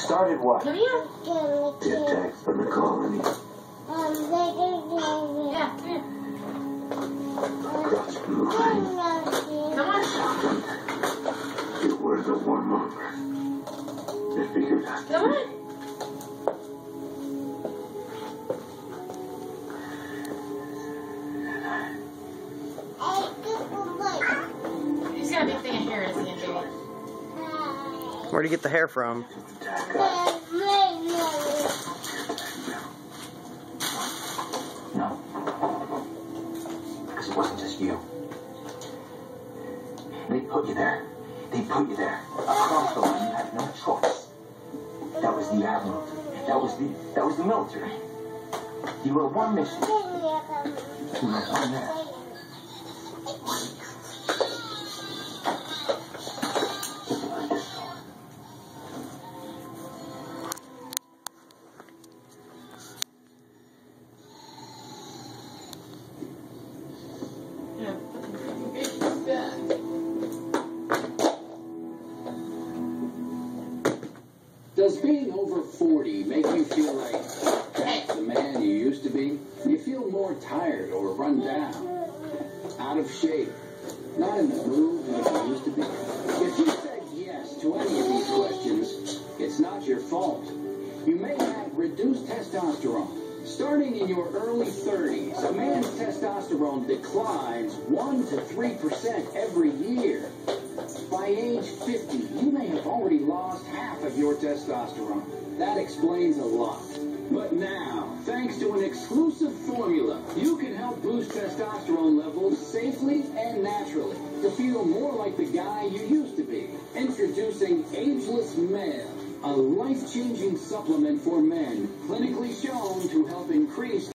Started what? Come here. The attack from the colony. Yeah, come here. Across blue line. Come on. You were the warmonger. They figured out. Come on. He's got a big thing of hair, isn't he, baby? Where'd you get the hair from? No. Because it wasn't just you. They put you there. They put you there. Across the line, you had no choice. That was the admiral. That was the military. You were one mission. You were one there. Does being over 40 make you feel like half the man you used to be? You feel more tired or run down, out of shape, not in the mood like you used to be? If you said yes to any of these questions, it's not your fault. You may have reduced testosterone. Starting in your early 30s, a man's testosterone declines 1 to 3% every year. By age 50, you may have already lost half of your testosterone. That explains a lot. But now, thanks to an exclusive formula, you can help boost testosterone levels safely and naturally to feel more like the guy you used to be. Introducing Ageless Male, a life-changing supplement for men, clinically shown to help increase